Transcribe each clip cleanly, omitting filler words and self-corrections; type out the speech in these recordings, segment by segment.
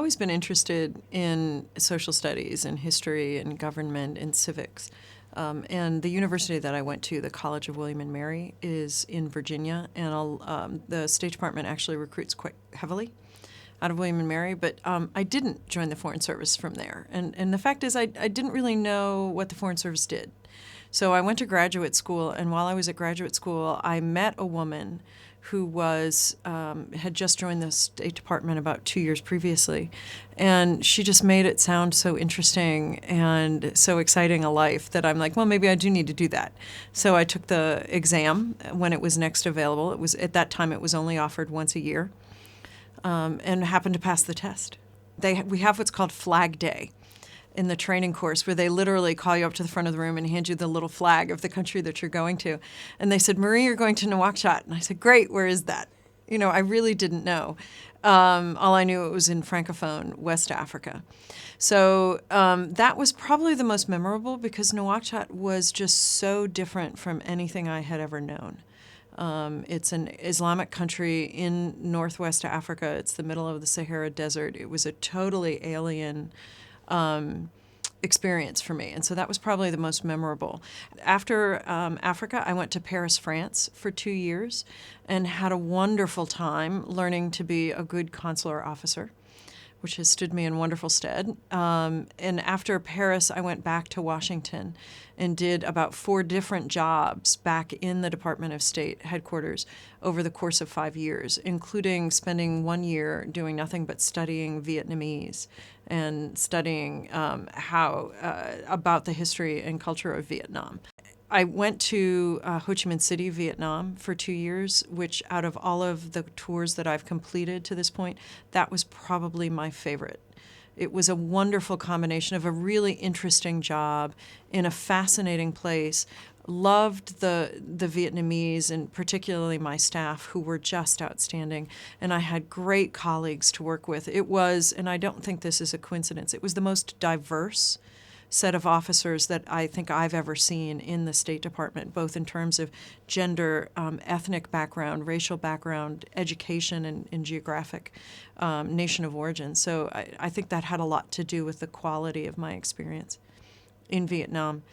always been interested in social studies and history and government and civics. And the university that I went to, the College of William and Mary, is in Virginia, and the State Department actually recruits quite heavily out of William and Mary, but I didn't join the Foreign Service from there. And the fact is I didn't really know what the Foreign Service did. So I went to graduate school, and while I was at graduate school, I met a woman who had just joined the State Department about 2 years previously, and she just made it sound so interesting and so exciting a life that I'm like, well, maybe I do need to do that. So I took the exam when it was next available. It was, at that time, it was only offered once a year, and happened to pass the test. We have what's called Flag Day in the training course, where they literally call you up to the front of the room and hand you the little flag of the country that you're going to. And they said, Marie, you're going to Nouakchott. And I said, great, where is that? I really didn't know. All I knew, it was in Francophone West Africa. So that was probably the most memorable, because Nouakchott was just so different from anything I had ever known. It's an Islamic country in northwest Africa. It's the middle of the Sahara Desert. It was a totally alien experience for me, and so that was probably the most memorable. After Africa, I went to Paris, France for 2 years and had a wonderful time learning to be a good consular officer, which has stood me in wonderful stead. And after Paris, I went back to Washington and did about 4 different jobs back in the Department of State headquarters over the course of 5 years, including spending 1 year doing nothing but studying Vietnamese and studying about the history and culture of Vietnam. I went to Ho Chi Minh City, Vietnam for 2 years, which out of all of the tours that I've completed to this point, that was probably my favorite. It was a wonderful combination of a really interesting job in a fascinating place. Loved the Vietnamese, and particularly my staff, who were just outstanding. And I had great colleagues to work with. It was, and I don't think this is a coincidence, it was the most diverse set of officers that I think I've ever seen in the State Department, both in terms of gender, ethnic background, racial background, education, and geographic nation of origin. So I think that had a lot to do with the quality of my experience in Vietnam.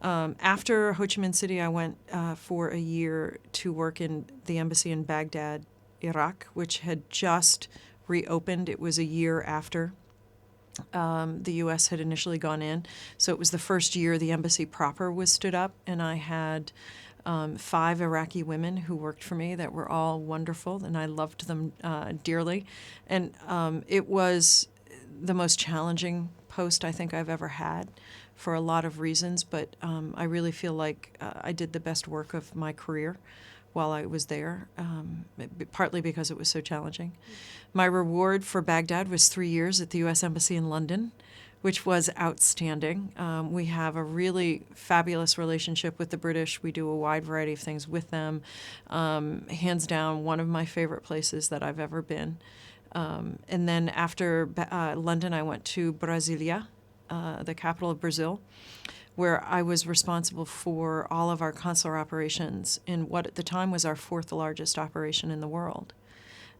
After Ho Chi Minh City, I went for a year to work in the embassy in Baghdad, Iraq, which had just reopened. It was a year after the U.S. had initially gone in. So it was the first year the embassy proper was stood up, and I had 5 Iraqi women who worked for me that were all wonderful, and I loved them dearly. And it was the most challenging post I think I've ever had for a lot of reasons, but I really feel like I did the best work of my career while I was there, partly because it was so challenging. My reward for Baghdad was 3 years at the U.S. Embassy in London, which was outstanding. We have a really fabulous relationship with the British. We do a wide variety of things with them. Hands down, one of my favorite places that I've ever been. And then after London, I went to Brasilia, the capital of Brazil, where I was responsible for all of our consular operations in what at the time was our 4th largest operation in the world.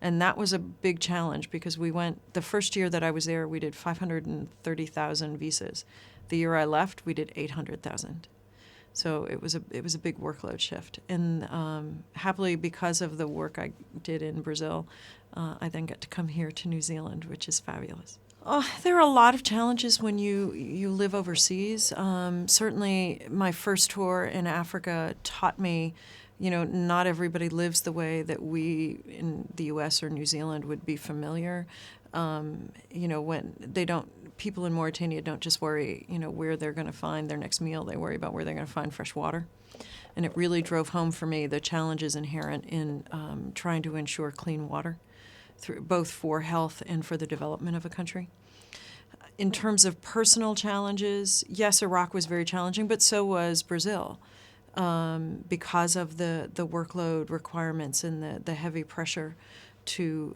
And that was a big challenge, because the first year that I was there, we did 530,000 visas. The year I left, we did 800,000. So it was a big workload shift. And happily, because of the work I did in Brazil, I then got to come here to New Zealand, which is fabulous. There are a lot of challenges when you live overseas. Certainly, my first tour in Africa taught me, not everybody lives the way that we in the U.S. or New Zealand would be familiar. When people in Mauritania don't just worry, where they're going to find their next meal. They worry about where they're going to find fresh water. And it really drove home for me the challenges inherent in trying to ensure clean water, both for health and for the development of a country. In terms of personal challenges, yes, Iraq was very challenging, but so was Brazil, because of the workload requirements and the heavy pressure to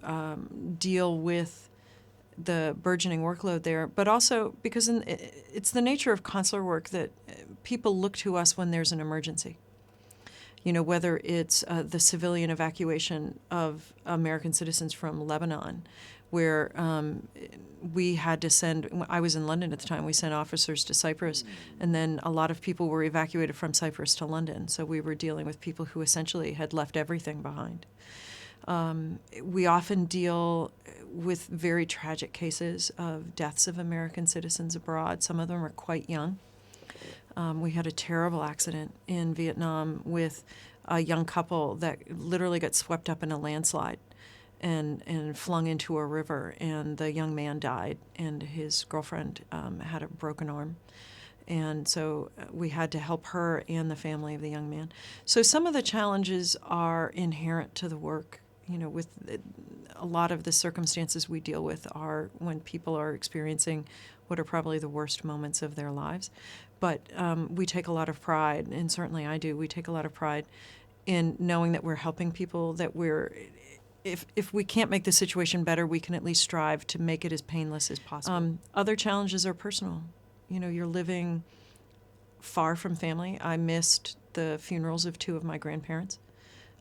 deal with the burgeoning workload there, but also because it's the nature of consular work that people look to us when there's an emergency. Whether it's the civilian evacuation of American citizens from Lebanon, where we had to send, I was in London at the time, we sent officers to Cyprus, and then a lot of people were evacuated from Cyprus to London. So we were dealing with people who essentially had left everything behind. We often deal with very tragic cases of deaths of American citizens abroad. Some of them are quite young. We had a terrible accident in Vietnam with a young couple that literally got swept up in a landslide and flung into a river, and the young man died, and his girlfriend had a broken arm. And so we had to help her and the family of the young man. So some of the challenges are inherent to the work. With a lot of the circumstances we deal with are when people are experiencing what are probably the worst moments of their lives. But we take a lot of pride, and certainly I do, we take a lot of pride in knowing that we're helping people, that if we can't make the situation better, we can at least strive to make it as painless as possible. Other challenges are personal. You're living far from family. I missed the funerals of two of my grandparents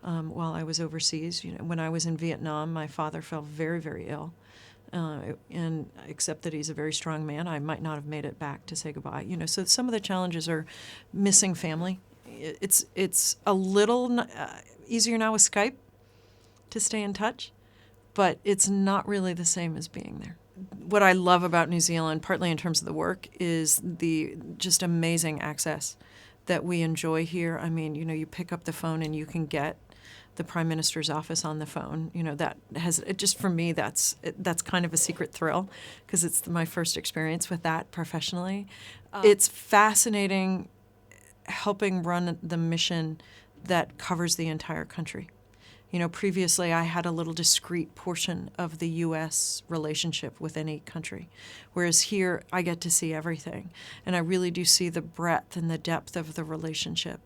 while I was overseas. When I was in Vietnam, my father fell very, very ill. And except that he's a very strong man, I might not have made it back to say goodbye. So some of the challenges are missing family. It's a little easier now with Skype to stay in touch, but it's not really the same as being there. What I love about New Zealand, partly in terms of the work, is the just amazing access that we enjoy here. I mean, you pick up the phone and you can get the Prime Minister's office on the phone. That has, just for me, that's kind of a secret thrill, because it's my first experience with that professionally. It's fascinating helping run the mission that covers the entire country. Previously I had a little discrete portion of the U.S. relationship with any country, whereas here I get to see everything, and I really do see the breadth and the depth of the relationship.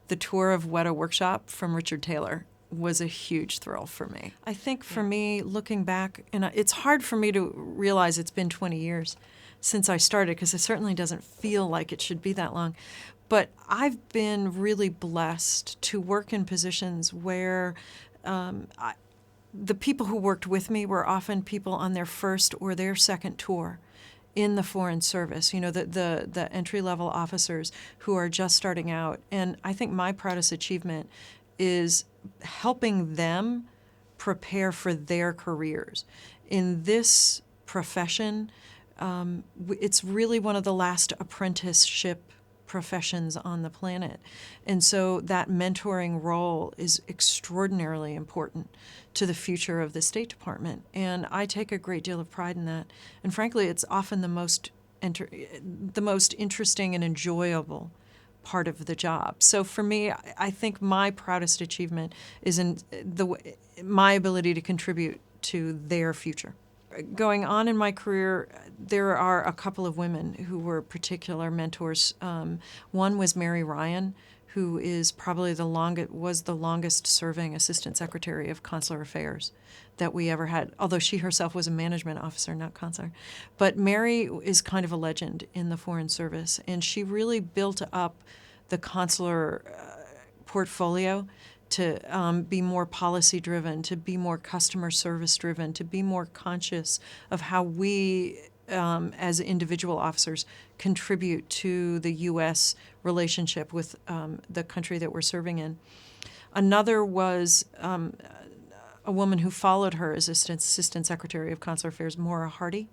The tour of Weta Workshop from Richard Taylor was a huge thrill for me. I think for me, looking back, and it's hard for me to realize it's been 20 years since I started, because it certainly doesn't feel like it should be that long. But I've been really blessed to work in positions where the people who worked with me were often people on their first or their second tour in the Foreign Service, the entry-level officers who are just starting out. And I think my proudest achievement is helping them prepare for their careers. In this profession, it's really one of the last apprenticeship professions on the planet. And so that mentoring role is extraordinarily important to the future of the State Department. And I take a great deal of pride in that. And frankly, it's often the most interesting and enjoyable part of the job. So for me, I think my proudest achievement is in my ability to contribute to their future. Going on in my career, there are a couple of women who were particular mentors. One was Mary Ryan, who is probably was the longest serving Assistant Secretary of Consular Affairs that we ever had, although she herself was a management officer, not consular. But Mary is kind of a legend in the Foreign Service, and she really built up the consular portfolio to be more policy-driven, to be more customer service-driven, to be more conscious of how we, as individual officers, contribute to the U.S. relationship with the country that we're serving in. Another was a woman who followed her as Assistant Secretary of Consular Affairs, Maura Hardy.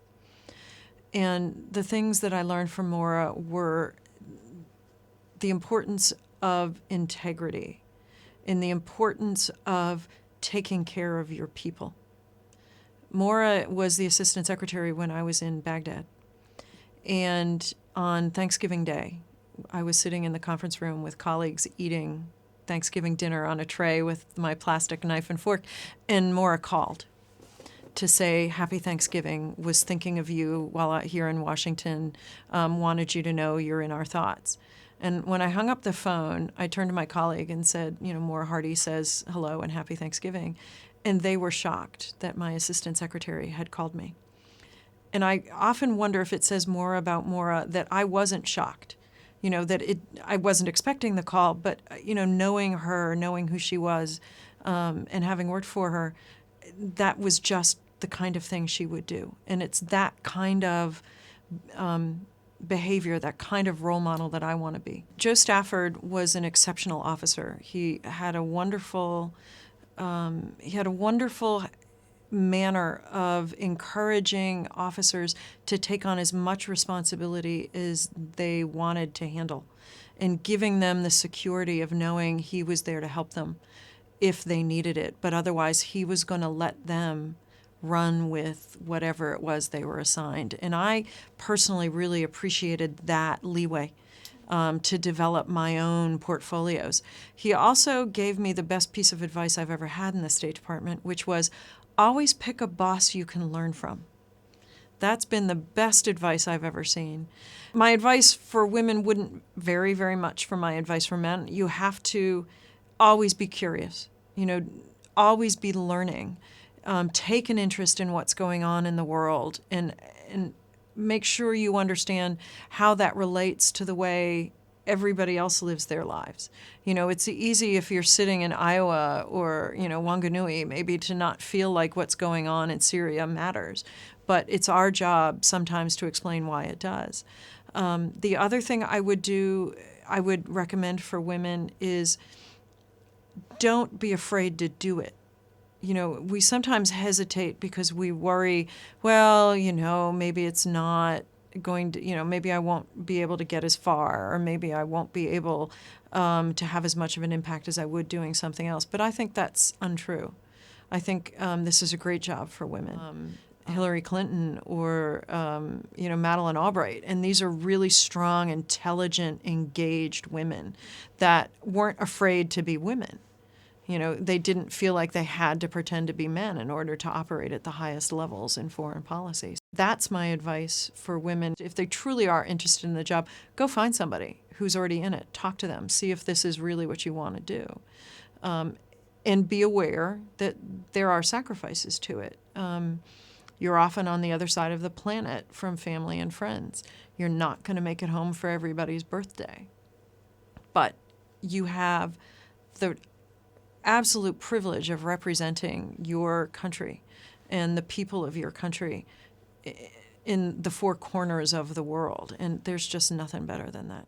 And the things that I learned from Maura were the importance of integrity, in the importance of taking care of your people. Maura was the Assistant Secretary when I was in Baghdad. And on Thanksgiving Day, I was sitting in the conference room with colleagues eating Thanksgiving dinner on a tray with my plastic knife and fork, and Maura called to say Happy Thanksgiving, was thinking of you while out here in Washington, wanted you to know you're in our thoughts. And when I hung up the phone, I turned to my colleague and said, Maura Hardy says hello and Happy Thanksgiving. And they were shocked that my Assistant Secretary had called me. And I often wonder if it says more about Maura that I wasn't shocked, I wasn't expecting the call, but, knowing her, knowing who she was, and having worked for her, that was just the kind of thing she would do. And it's that kind of behavior, that kind of role model that I want to be. Joe Stafford was an exceptional officer. He had a wonderful manner of encouraging officers to take on as much responsibility as they wanted to handle, and giving them the security of knowing he was there to help them if they needed it. But otherwise, he was going to let them run with whatever it was they were assigned. And I personally really appreciated that leeway to develop my own portfolios. He also gave me the best piece of advice I've ever had in the State Department, which was always pick a boss you can learn from. That's been the best advice I've ever seen. My advice for women wouldn't vary very much from my advice for men. You have to always be curious, always be learning. Take an interest in what's going on in the world, and make sure you understand how that relates to the way everybody else lives their lives. It's easy if you're sitting in Iowa or, Wanganui, maybe to not feel like what's going on in Syria matters. But it's our job sometimes to explain why it does. The other thing I would recommend for women is don't be afraid to do it. We sometimes hesitate because we worry, maybe it's not going to, maybe I won't be able to get as far, or maybe I won't be able to have as much of an impact as I would doing something else. But I think that's untrue. I think this is a great job for women. Hillary Clinton or, Madeleine Albright. And these are really strong, intelligent, engaged women that weren't afraid to be women. They didn't feel like they had to pretend to be men in order to operate at the highest levels in foreign policy. That's my advice for women. If they truly are interested in the job, go find somebody who's already in it. Talk to them. See if this is really what you want to do. And be aware that there are sacrifices to it. You're often on the other side of the planet from family and friends. You're not going to make it home for everybody's birthday. But you have the absolute privilege of representing your country and the people of your country in the four corners of the world. And there's just nothing better than that.